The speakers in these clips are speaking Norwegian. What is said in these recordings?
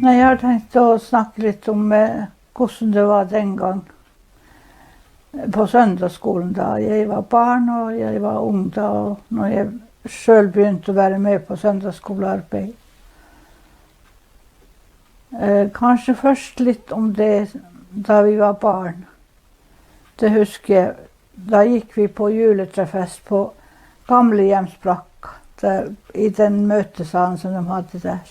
Nei, jeg har tenkt å snakke litt om hvordan det var den gang på søndagsskolen da jeg var barn og jeg var ung da, og når jeg selv begynte å være med på søndagsskolearbeid. Kanskje først litt om det da vi var barn. Det husker jeg, da gikk vi på juletrefest på gamlehjemsbrakka, i den møtesalen som de hadde der.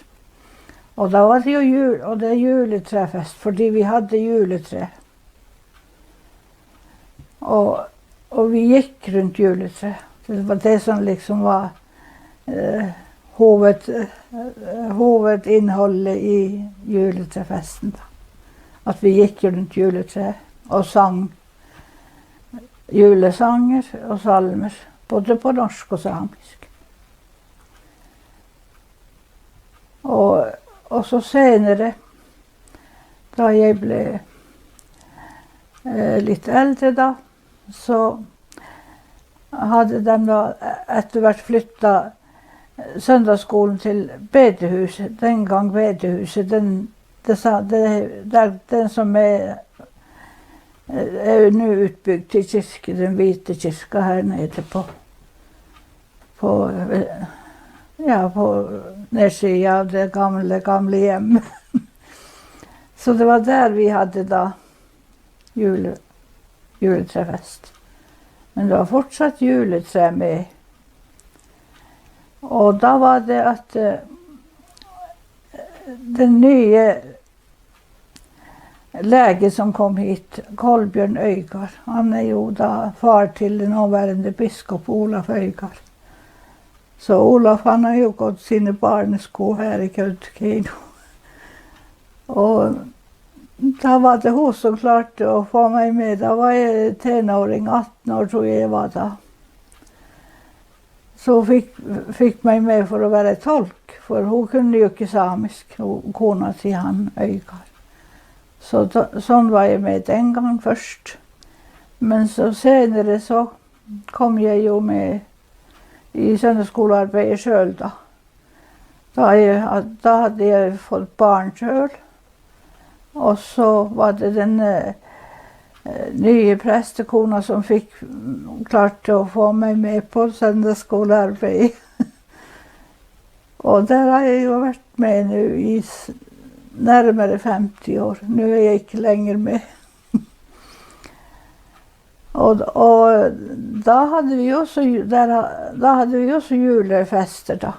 Og da var det jo det juletrefest, fordi vi hadde juletre. Og vi gikk rundt juletre. Det var det som liksom var hovedinnholdet i juletrefesten. Da. At vi gikk rundt juletre og sang julesanger og salmer, både på norsk og samisk. Og så senere, da jeg ble litt eldre da, så hadde de da etter hvert flyttet søndagsskolen til bedehuset. Den gang bedehuset, den som er nå utbygd til kirke, den hvite kirka her nede på nedsiden av det gamle hjemmet. Så det var der vi hadde da juletrefest. Men det var fortsatt juletre med. Og da var det at den nye lege som kom hit, Kolbjørn Øygard, han er jo da far til den nåværende biskop Olaf Øygard. Så Olaf han har jo gått sine barnesko her i Kautokeino. Og da var det hun som klarte å få meg med. Da var jeg tenåring, 18 år tror jeg var da. Så hun fikk meg med for å være tolk, for hun kunne jo ikke samisk, kona til han Øygard. Så sånn var jeg med den gang først. Men så senere så kom jeg jo med i søndagsskolearbeidet selv da. Da hadde jeg fått barn selv. Og så var det den nye prestekona som klarte å få meg med på søndagsskolearbeid. Og der har jeg jo vært med nå i nærmere 50 år. Nå er jeg ikke lenger med. Og da hadde vi også julefester da.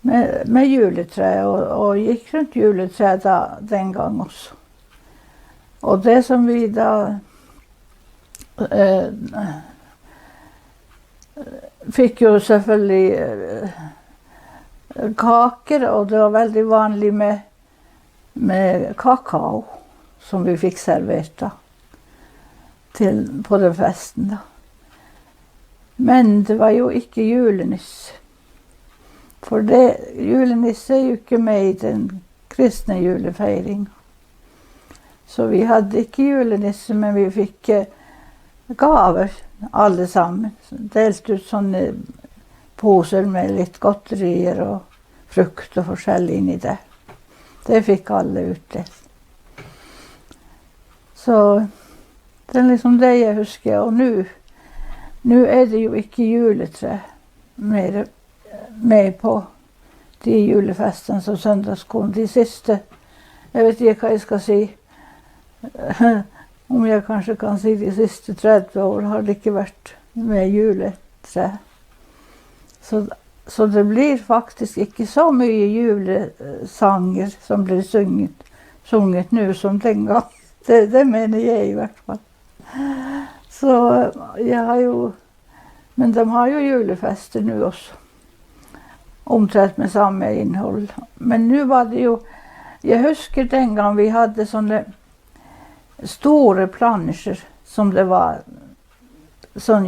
Med juletre, og gikk rundt juletre da, den gang også. Og det som vi da fikk jo selvfølgelig kaker, og det var veldig vanlig med kakao som vi fikk servert da, på den festen da. Men det var jo ikke julenisse. For julenisse er jo ikke med i den kristne julefeiringen. Så vi hadde ikke julenisse, men vi fikk gaver, alle sammen. Delt ut sånne poser med litt godterier og frukt og forskjellig inni det. Det fikk alle utdelt. Så det er liksom det jeg husker. Og nå er det jo ikke juletre mer med på de julefestene som søndagsskolen. De siste, jeg vet ikke hva jeg skal si, om jeg kanskje kan si de siste 30 år har det ikke vært med juletre. Så det blir faktisk ikke så mye julesanger som blir sunget nå som den gang. Det mener jeg i hvert fall. Så jeg har jo, men de har jo julefester nå også. Omtrent med samme innhold. Men nå var det jo, jeg husker den gang vi hadde sånne store plansjer som det var sånn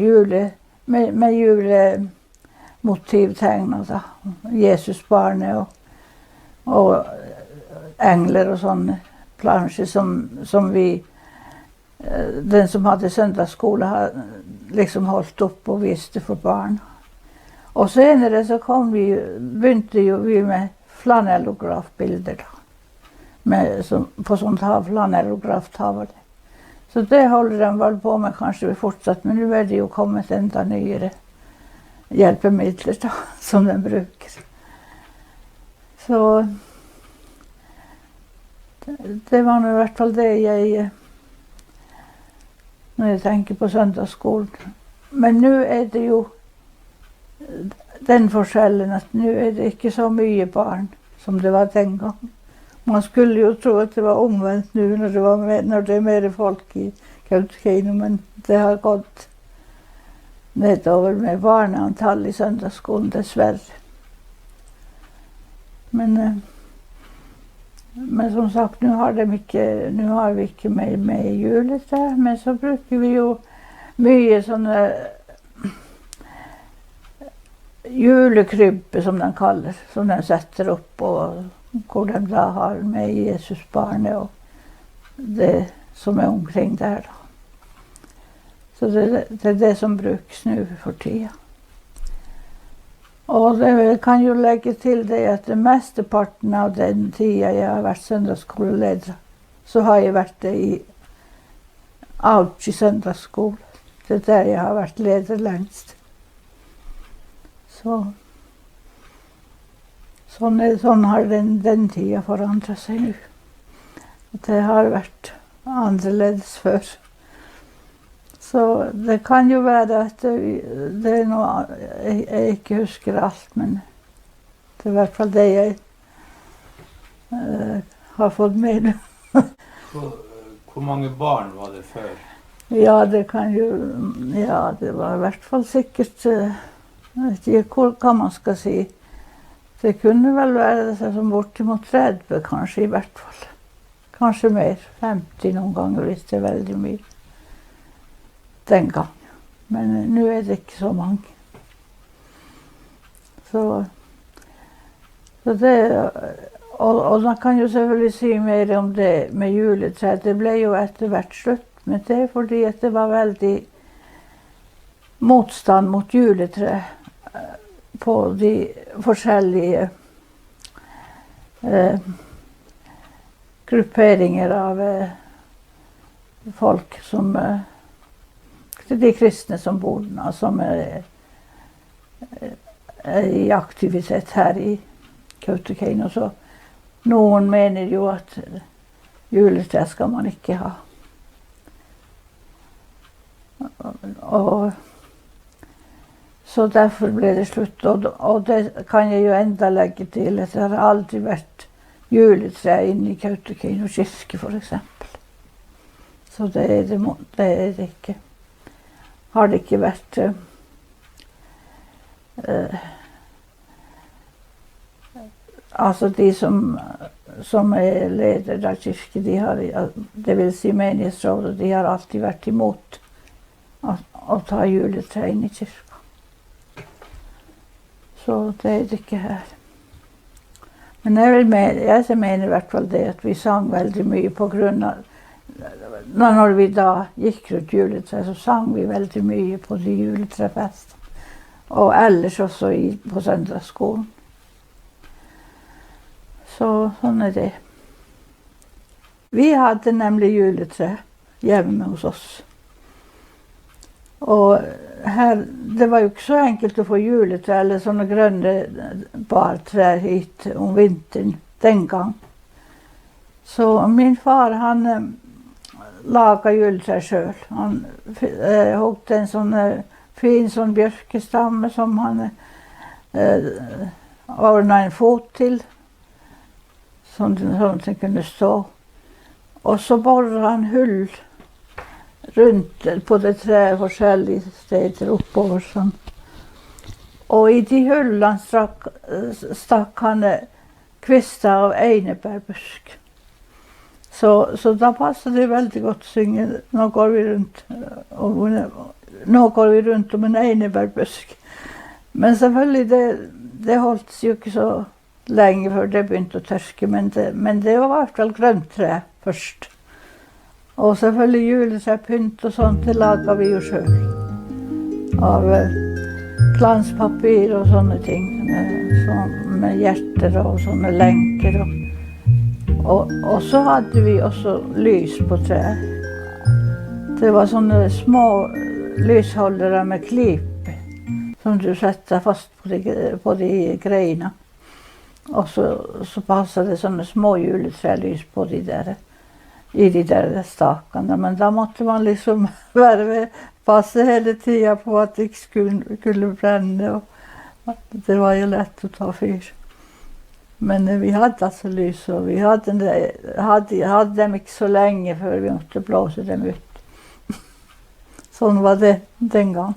med julemotivtegner da. Jesusbarnet og engler og sånne plansjer som vi, den som hadde søndagsskole, liksom holdt opp og viste for barn. Og senere så begynte jo vi med flanellografbilder da. på sånn tavla, aerograftavle. Så det holder de vel på med kanskje fortsatt, men nå det jo kommet enda nyere hjelpemidler da, som de bruker. Så det var nå i hvert fall det når jeg tenker på søndagsskolen. Men nå det jo den forskjellen at nå det ikke så mye barn som det var den gang. Man skulle jo tro at det var omvendt nå når det mer folk i Kautokeino, men det har gått nedover med barneantall i søndagsskolen, dessverre. Men som sagt, nå har vi ikke med juletre, men så bruker vi jo mye sånne julekrybbe, som de kaller, som de setter opp, og hvor de da har med Jesusbarnet og det som omkring der da. Så det det som brukes nå for tida. Og det kan jo legge til det at det mesteparten av den tida jeg har vært søndagsskoleleder, så har jeg vært det i Auchi søndagsskole. Det der jeg har vært leder lengst. Sånn har den tida forandret seg nå. Det har vært annerledes før. Så det kan jo være at det noe jeg ikke husker alt, men det i hvert fall det jeg har fått med. Hvor mange barn var det før? Ja, det var i hvert fall sikkert, jeg vet ikke hva man skal si. Det kunne vel være som bortimot 30, kanskje i hvert fall. Kanskje mer, 50 noen ganger hvis det veldig mye. Den gang. Men nå det ikke så mange. Så det, og man kan jo selvfølgelig si mer om det med juletre. Det ble jo etter hvert slutt med det, fordi at det var veldig motstand mot juletre på de forskjellige grupperinger av folk som de kristne som bor, som i aktivitet her i Kautokeino. Så noen mener jo at juletre skal man ikke ha. Og så derfor ble det slutt, og det kan jeg jo enda legge til at det har aldri vært juletre inne i Kautokeino kirke, for eksempel. Så det det ikke. Har det ikke vært altså de som leder av kirke, de har, det vil si menighetsrådet, de har alltid vært imot å ta juletre inn i kirka. Så det det ikke her. Men jeg mener i hvert fall det at vi sang veldig mye på grunn av, når vi da gikk rundt juletre, så sang vi veldig mye på de juletrefestene. Og ellers også på søndagsskolen. Så sånn det. Vi hadde nemlig juletre hjemme hos oss. Og her, det var jo ikke så enkelt å få juletre eller sånne grønne bartrær hit om vinteren den gang. Så min far, han laget juletre selv. Han hogde en sånn fin sånn bjørkestamme som han ordnet en fot til, sånn at den kunne stå. Og så borret han hull rundt på det treet forskjellige steder oppover sånn. Og i de hullene stakk han kvister av einebærbusk. Så da passet det veldig godt å synge «Nå går vi rundt om en einebærbusk». Men selvfølgelig, det holdt jo ikke så lenge før det begynte å tørke, men det var i hvert fall grønt tre først. Og selvfølgelig juletrepynt og sånt, det laget vi jo selv. Av glanspapir og sånne ting, med hjerter og sånne lenker. Och så hade vi också lys på trä. Det var sådana små lyshållare med klip som du sätter fast på de grejerna. Och så passade sådana små juleträlys på i de där stakarna. Men då måste man liksom passa hela tiden på att det skulle bränna. Och det var ju lätt att ta fyr. Men vi hade alltså lys och vi hade dem inte så länge för vi måste blåsa dem ut. Så var det den gången.